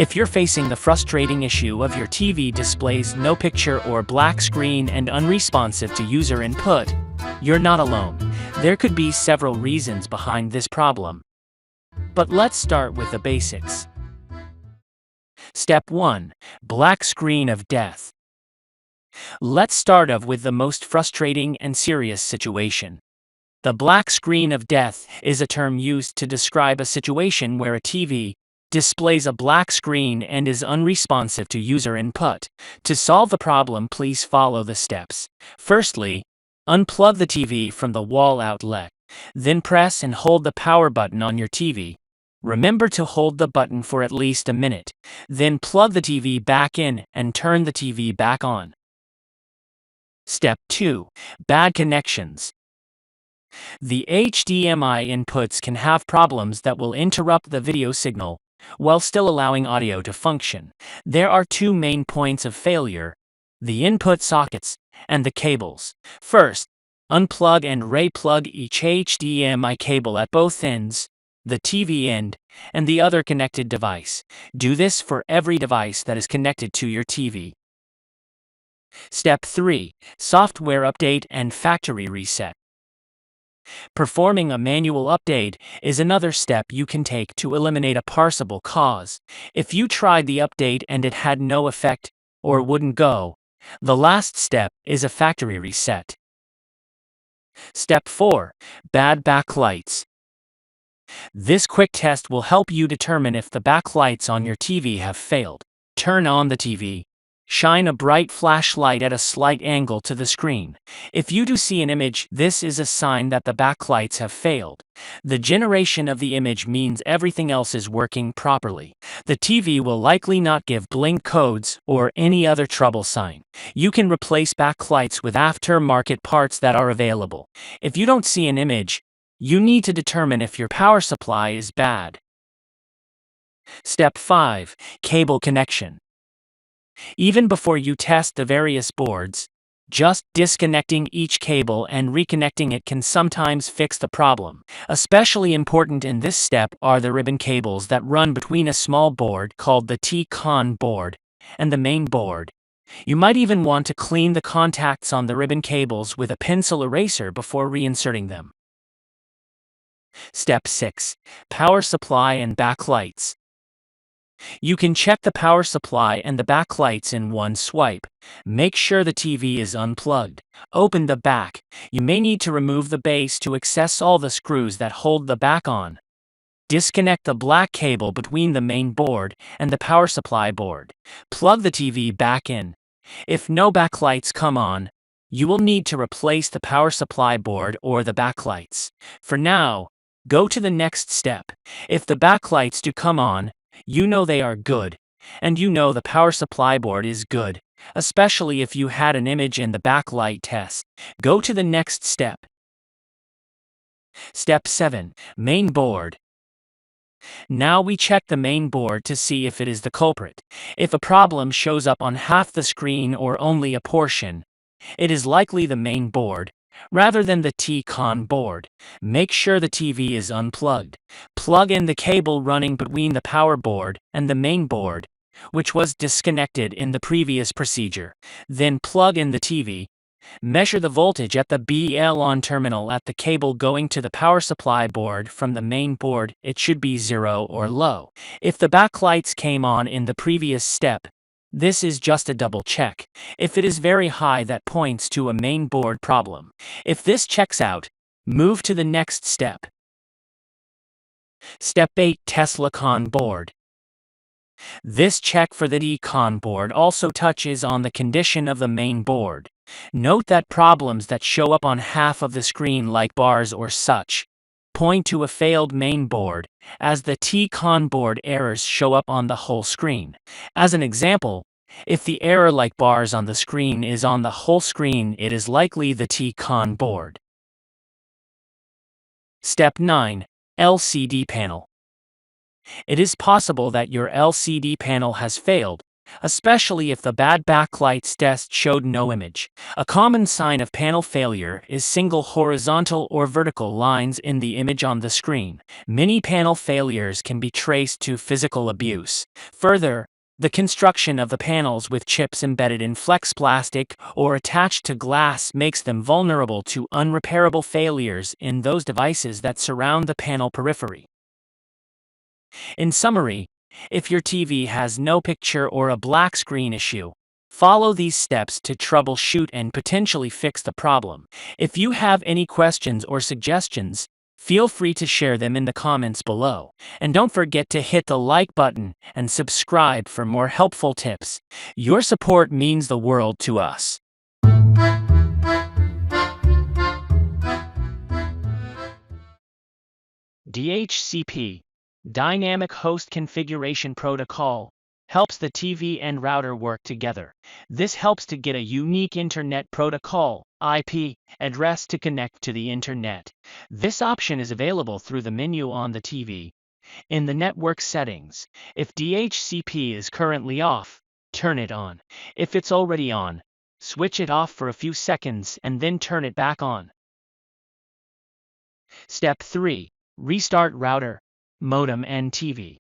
If you're facing the frustrating issue of your TV displays no picture or black screen and unresponsive to user input, you're not alone. There could be several reasons behind this problem. But let's start with the basics. Step 1. Black screen of death. Let's start off with the most frustrating and serious situation. The black screen of death is a term used to describe a situation where a TV displays a black screen and is unresponsive to user input. To solve the problem, please follow the steps. Firstly, unplug the TV from the wall outlet. Then press and hold the power button on your TV. Remember to hold the button for at least a minute. Then plug the TV back in and turn the TV back on. Step 2. Bad connections. The HDMI inputs can have problems that will interrupt the video signal while still allowing audio to function. There are two main points of failure: the input sockets and the cables. First, unplug and re-plug each HDMI cable at both ends, the TV end and the other connected device. Do this for every device that is connected to your TV. Step 3. Software update and factory reset. Performing a manual update is another step you can take to eliminate a possible cause. If you tried the update and it had no effect or wouldn't go, the last step is a factory reset. Step 4. Bad backlights. This quick test will help you determine if the backlights on your TV have failed. Turn on the TV. Shine a bright flashlight at a slight angle to the screen. If you do see an image, this is a sign that the backlights have failed. The generation of the image means everything else is working properly. The TV will likely not give blink codes or any other trouble sign. You can replace backlights with aftermarket parts that are available. If you don't see an image, you need to determine if your power supply is bad. Step 5. Cable connection. Even before you test the various boards, just disconnecting each cable and reconnecting it can sometimes fix the problem. Especially important in this step are the ribbon cables that run between a small board called the TCON Board and the main board. You might even want to clean the contacts on the ribbon cables with a pencil eraser before reinserting them. Step 6. Power supply and backlights. You can check the power supply and the backlights in one swipe. Make sure the TV is unplugged. Open the back. You may need to remove the base to access all the screws that hold the back on. Disconnect the black cable between the main board and the power supply board. Plug the TV back in. If no backlights come on, you will need to replace the power supply board or the backlights. For now, go to the next step. If the backlights do come on, you know they are good, and you know the power supply board is good, especially if you had an image in the backlight test. Go to the next step. Step 7. Main board. Now we check the main board to see if it is the culprit. If a problem shows up on half the screen or only a portion, it is likely the main board, rather than the TCON board. Make sure the TV is unplugged. Plug in the cable running between the power board and the main board, which was disconnected in the previous procedure. Then plug in the TV. Measure the voltage at the BL-on terminal at the cable going to the power supply board from the main board. It should be 0 or low. If the backlights came on in the previous step, this is just a double check. If it is very high, that points to a main board problem. If this checks out, move to the next step. Step 8. TCON Board. This check for the TCON board also touches on the condition of the main board. Note that problems that show up on half of the screen, like bars or such, point to a failed main board, as the TCON board errors show up on the whole screen. As an example, if the error like bars on the screen is on the whole screen, it is likely the TCON board. Step 9. LCD panel. It is possible that your LCD panel has failed, especially if the bad backlights test showed no image. A common sign of panel failure is single horizontal or vertical lines in the image on the screen. Many panel failures can be traced to physical abuse. Further, the construction of the panels with chips embedded in flex plastic or attached to glass makes them vulnerable to unrepairable failures in those devices that surround the panel periphery. In summary, if your TV has no picture or a black screen issue, follow these steps to troubleshoot and potentially fix the problem. If you have any questions or suggestions, feel free to share them in the comments below. And don't forget to hit the like button and subscribe for more helpful tips. Your support means the world to us. DHCP, Dynamic Host Configuration Protocol, helps the TV and router work together. This helps to get a unique Internet Protocol (IP) address to connect to the Internet. This option is available through the menu on the TV. In the network settings, if DHCP is currently off, turn it on. If it's already on, switch it off for a few seconds and then turn it back on. Step 3. Restart router, modem and TV.